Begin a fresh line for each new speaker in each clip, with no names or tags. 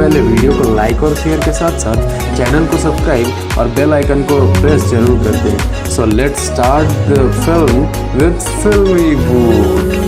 पहले वीडियो को लाइक और शेयर के साथ साथ चैनल को सब्सक्राइब और बेल आइकन को प्रेस जरूर कर दें। So let's start the film with फिल्मी भूत।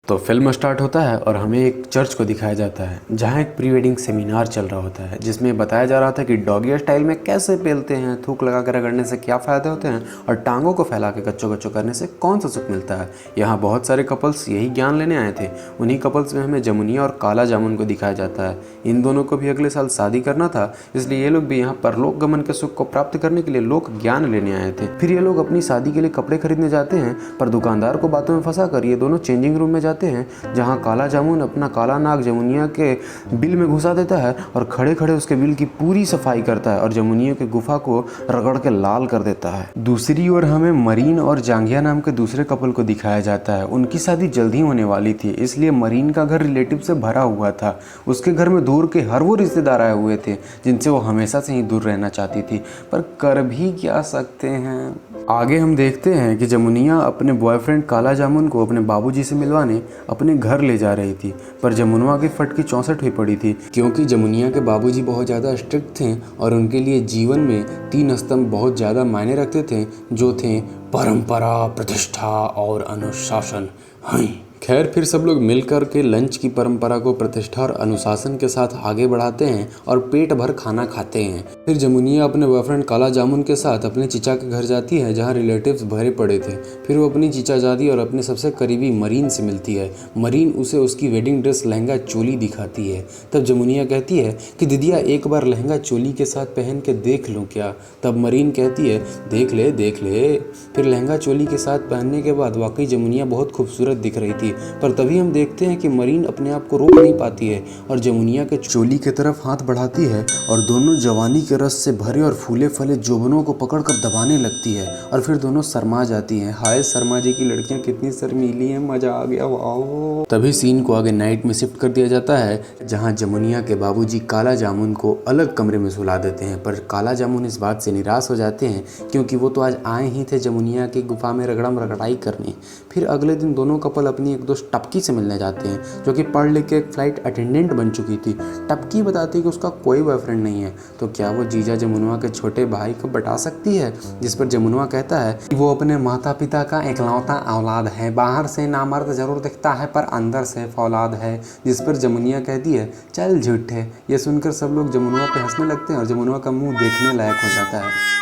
तो फिल्म स्टार्ट होता है और हमें एक चर्च को दिखाया जाता है जहाँ एक प्री वेडिंग सेमिनार चल रहा होता है, जिसमें बताया जा रहा था कि डॉगी स्टाइल में कैसे पेलते हैं, थूक लगा कर रगड़ने से क्या फ़ायदे होते हैं और टांगों को फैला के कच्चों कच्चों करने से कौन सा सुख मिलता है। यहाँ बहुत सारे कपल्स यही ज्ञान लेने आए थे। उन्हीं कपल्स में हमें जमुनिया और काला जामुन को दिखाया जाता है। इन दोनों को भी अगले साल शादी करना था, इसलिए ये लोग भी यहाँ परलोक गमन के सुख को प्राप्त करने के लिए लोक ज्ञान लेने आए थे। फिर ये लोग अपनी शादी के लिए कपड़े खरीदने जाते हैं, पर दुकानदार को बातों में फंसा कर ये दोनों चेंजिंग रूम में जाते हैं, जहाँ काला जामुन अपना काला नाग जमुनिया के बिल में घुसा देता है और खड़े खड़े उसके बिल की पूरी सफाई करता है और जमुनिया के गुफा को रगड़ के लाल कर देता है। दूसरी ओर हमें मरीन और जांघिया नाम के दूसरे कपल को दिखाया जाता है। उनकी शादी जल्दी होने वाली थी, इसलिए मरीन का घर रिलेटिव से भरा हुआ था। उसके घर में दूर के हर वो रिश्तेदार आए हुए थे जिनसे वो हमेशा से ही दूर रहना चाहती थी, पर कर भी क्या सकते हैं। आगे हम देखते हैं कि जमुनिया अपने बॉयफ्रेंड काला जामुन को अपने बाबूजी से मिलवाने अपने घर ले जा रही थी, पर जमुनवा की फटकी 64 हुई पड़ी थी, क्योंकि जमुनिया के बाबूजी बहुत ज़्यादा स्ट्रिक्ट थे और उनके लिए जीवन में 3 स्तंभ बहुत ज़्यादा मायने रखते थे, जो थे परंपरा, प्रतिष्ठा और अनुशासन। हाँ, खैर फिर सब लोग मिलकर के लंच की परंपरा को प्रतिष्ठा और अनुशासन के साथ आगे बढ़ाते हैं और पेट भर खाना खाते हैं। फिर जमुनिया अपने बॉयफ्रेंड काला जामुन के साथ अपने चीचा के घर जाती है, जहां रिलेटिव्स भरे पड़े थे। फिर वो अपनी चीचा जादी और अपने सबसे करीबी मरीन से मिलती है। मरीन उसे उसकी वेडिंग ड्रेस लहंगा चोली दिखाती है। तब जमुनिया कहती है कि दीदिया एक बार लहंगा चोली के साथ पहन के देख लूँ क्या। तब मरीन कहती है देख ले देख ले। फिर लहंगा चोली के साथ पहनने के बाद वाकई जमुनिया बहुत खूबसूरत दिख रही थी, पर तभी हम देखते हैं कि मरीन अपने आप को रोक नहीं पाती है और जमुनिया के चोली की तरफ हाथ बढ़ाती है और दोनों जवानी के रस से भरे और फूले फले जोबनों को पकड़कर दबाने लगती है और फिर दोनों शर्मा जाती हैं। हाय शर्मा जी की लड़कियां कितनी शर्मीली हैं, मजा आ गया वाओ। तभी सीन को आगे नाइट में शिफ्ट कर दिया जाता है, जहाँ जमुनिया के बाबूजी काला जामुन को अलग कमरे में सुला देते हैं, पर काला जामुन इस बात से निराश हो जाते हैं क्योंकि वो तो आज आए ही थे जमुनिया की गुफा में रगड़म रगड़ाई करने। फिर अगले दिन दोनों कपल अपनी एक दोस्त टपकी से मिलने जाते हैं, जो कि पढ़ लिख के एक फ्लाइट अटेंडेंट बन चुकी थी। टपकी बताती है कि उसका कोई बॉयफ्रेंड नहीं है, तो क्या वो जीजा जमुनवा के छोटे भाई को बता सकती है। जिस पर जमुनवा कहता है कि वो अपने माता पिता का इकलौता औलाद है, बाहर से नामर्द जरूर दिखता है पर अंदर से फौलाद है। जिस पर जमुनिया कहती है चल झूठे। ये सुनकर सब लोग जमुनवा पे हंसने लगते हैं और जमुनवा का मुंह देखने लायक हो जाता है।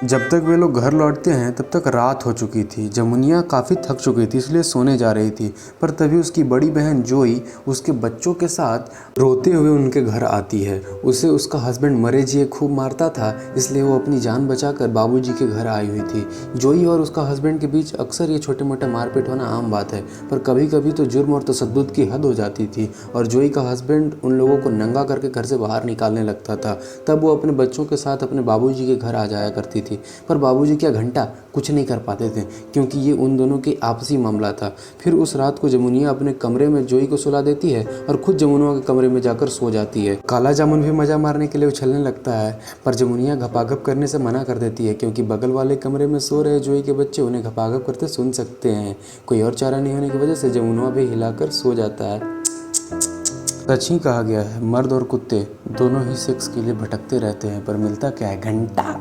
जब तक वे लोग घर लौटते हैं तब तक रात हो चुकी थी। जमुनिया काफ़ी थक चुकी थी, इसलिए सोने जा रही थी, पर तभी उसकी बड़ी बहन जोई उसके बच्चों के साथ रोते हुए उनके घर आती है। उसे उसका हस्बैंड मरे जिए खूब मारता था, इसलिए वो अपनी जान बचाकर बाबूजी के घर आई हुई थी। जोई और उसका हस्बैंड के बीच अक्सर ये छोटे मोटे मारपीट होना आम बात है, पर कभी कभी तो जुर्म और तशद्दुद की हद हो जाती थी और जोई का हस्बैंड उन लोगों को नंगा करके घर से बाहर निकालने लगता था। तब वो अपने बच्चों के साथ अपने बाबूजी के घर आ जाया करती थी, पर बाबूजी क्या घंटा कुछ नहीं कर पाते थे क्योंकि ये उन दोनों के आपसी मामला था। फिर उस रात को जमुनिया अपने कमरे में जोई को सुला देती है और खुद जमुनवा के कमरे में जाकर सो जाती है। काला जामुन भी मजा मारने के लिए उछलने लगता है, पर जमुनिया घपाघप करने से मना कर देती है क्योंकि बगल वाले कमरे में सो रहे जोई के बच्चे उन्हें घपाघप करते सुन सकते हैं। कोई और चारा नहीं होने की वजह से जमुनवा भी हिलाकर सो जाता है। सच ही कहा गया है, मर्द और कुत्ते दोनों ही सेक्स के लिए भटकते रहते हैं, पर मिलता क्या है, घंटा।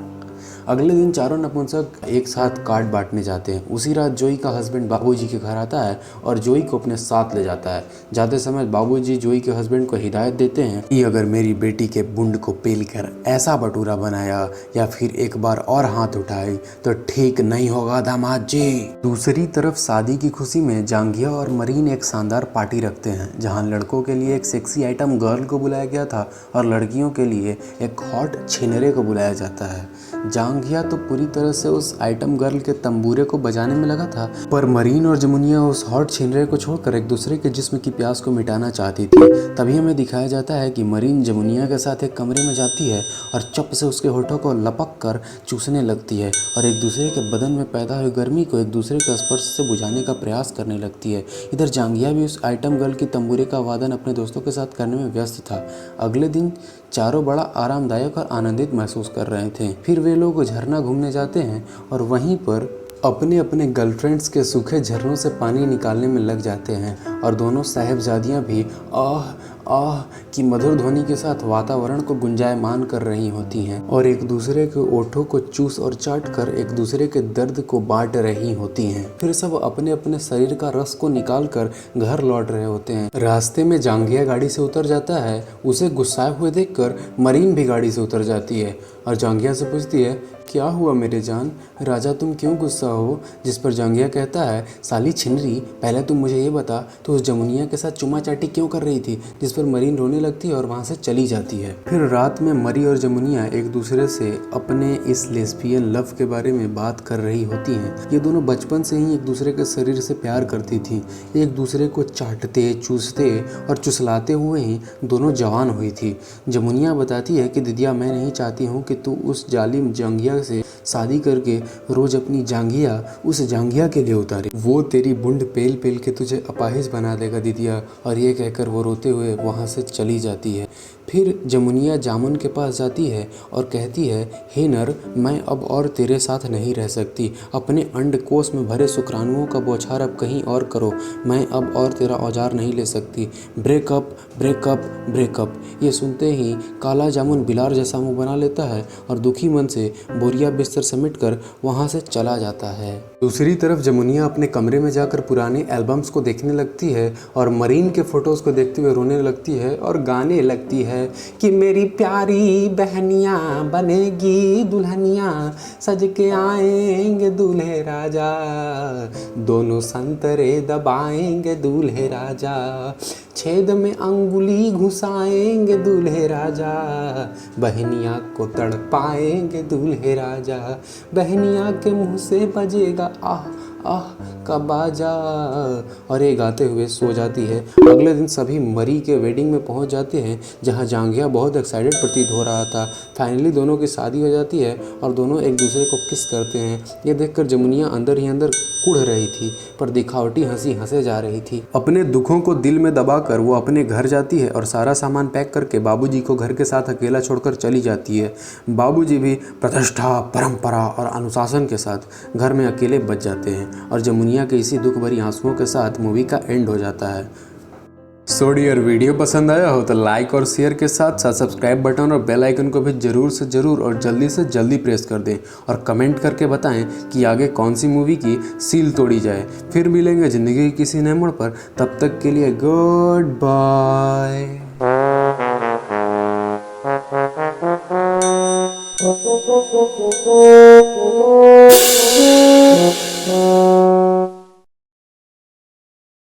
अगले दिन चारों नपुंसक एक साथ कार्ड बांटने जाते हैं। उसी रात जोई का हस्बैंड बाबूजी के घर आता है और जोई को अपने साथ ले जाता है। जाते समय बाबूजी जोई के हस्बैंड को हिदायत देते हैं कि अगर मेरी बेटी के बुंड को पेल कर ऐसा भटूरा बनाया या फिर एक बार और हाथ उठाई तो ठीक नहीं होगा दामाद जी। दूसरी तरफ शादी की खुशी में जांघिया और मरीन एक शानदार पार्टी रखते हैं, जहाँ लड़कों के लिए एक सेक्सी आइटम गर्ल को बुलाया गया था और लड़कियों के लिए एक हॉट छिनरे को बुलाया जाता है। जांघिया तो पूरी तरह से उस आइटम गर्ल के तंबूरे को बजाने में लगा था, पर मरीन और जमुनिया उस हॉट छिनरे को छोड़कर एक दूसरे के जिस्म की प्यास को मिटाना चाहती थी। तभी हमें दिखाया जाता है कि मरीन जमुनिया के साथ एक कमरे में जाती है और चुप से उसके होठों को लपक कर चूसने लगती है और एक दूसरे के बदन में पैदा हुई गर्मी को एक दूसरे के स्पर्श से बुझाने का प्रयास करने लगती है। इधर जांघिया भी उस आइटम गर्ल की तंबूरे का वादन अपने दोस्तों के साथ करने में व्यस्त था। अगले दिन चारों बड़ा आरामदायक और आनंदित महसूस कर रहे थे। फिर वे लोग झरना घूमने जाते हैं और वहीं पर अपने अपने गर्लफ्रेंड्स के सूखे झरनों से पानी निकालने में लग जाते हैं और दोनों साहिबजादियाँ भी आह आह की मधुर ध्वनि के साथ वातावरण को गुंजायमान कर रही होती हैं और एक दूसरे के ओठों को चूस और चाट कर एक दूसरे के दर्द को बांट रही होती हैं। फिर सब अपने अपने शरीर का रस को निकाल कर घर लौट रहे होते हैं। रास्ते में जांघिया गाड़ी से उतर जाता है। उसे गुस्साए हुए देखकर मरीन भी गाड़ी से उतर जाती है और जांघिया से पूछती है, क्या हुआ मेरे जान, राजा तुम क्यों गुस्सा हो? जिस पर जांघिया कहता है, साली छिनरी, पहले तुम मुझे ये बता, तो उस जमुनिया के साथ चुमा चाटी क्यों कर रही थी? जिस पर मरीन रोने लगती है और वहाँ से चली जाती है। फिर रात में मरी और जमुनिया एक दूसरे से अपने इस लेस्बियन लव के बारे में बात कर रही होती हैं। ये दोनों बचपन से ही एक दूसरे के शरीर से प्यार करती थी। एक दूसरे को चाटते, चूसते और चुसलाते हुए ही दोनों जवान हुई थी। जमुनिया बताती है कि दीदिया, मैं नहीं चाहती हूँ कि तू उस जालिम जांघिया से शादी करके रोज अपनी जांघिया उस जांघिया के लिए उतारे। वो तेरी बुंड पेल पेल के तुझे अपाहिज बना देगा दीदिया। और ये कहकर वो रोते हुए वहाँ से चली जाती है। फिर जमुनिया जामुन के पास जाती है और कहती है, हे नर, मैं अब और तेरे साथ नहीं रह सकती। अपने अंडकोश में भरे शुक्राणुओं का बौछार अब कहीं और करो। मैं अब और तेरा औजार नहीं ले सकती। Breakup breakup breakup. ये सुनते ही काला जामुन बिलार जैसा मुंह बना लेता है और दुखी मन से बोरिया बिस्तर समेट कर वहाँ से चला जाता है। दूसरी तरफ जमुनिया अपने कमरे में जाकर पुराने एल्बम्स को देखने लगती है और मरीन के फोटोज़ को देखते हुए रोने लगती है और गाने लगती है कि मेरी प्यारी बहनिया बनेगी दुल्हनिया, सज के आएंगे दूल्हे राजा, दोनों संतरे दबाएंगे दूल्हे राजा, छेद में अंगुली घुसाएंगे दूल्हे राजा, बहनिया को तड़पाएंगे दूल्हे राजा, बहनिया के मुंह से बजेगा आह आह का बाजा। और ये गाते हुए सो जाती है। अगले दिन सभी मरी के वेडिंग में पहुंच जाते हैं, जहां जांघिया बहुत एक्साइटेड प्रतीत हो रहा था। फाइनली दोनों की शादी हो जाती है और दोनों एक दूसरे को किस करते हैं। ये देखकर जमुनिया अंदर ही अंदर कुढ़ रही थी, पर दिखावटी हंसी हंसे जा रही थी। अपने दुखों को दिल में दबाकर वो अपने घर जाती है और सारा सामान पैक करके बाबूजी को घर के साथ अकेला छोड़कर चली जाती है। बाबूजी भी प्रतिष्ठा, परंपरा और अनुशासन के साथ घर में अकेले बच जाते हैं और जमुनिया के इसी दुख भरी आंसुओं के साथ मूवी का एंड हो जाता है। सो डियर, वीडियो पसंद आया हो तो लाइक और शेयर के साथ साथ सब्सक्राइब बटन और बेल आइकन को भी जरूर से जरूर और जल्दी से जल्दी प्रेस कर दें और कमेंट करके बताएं कि आगे कौन सी मूवी की सील तोड़ी जाए। फिर मिलेंगे ज़िंदगी के किसी नए मोड़ पर, तब तक के लिए गुड बाय।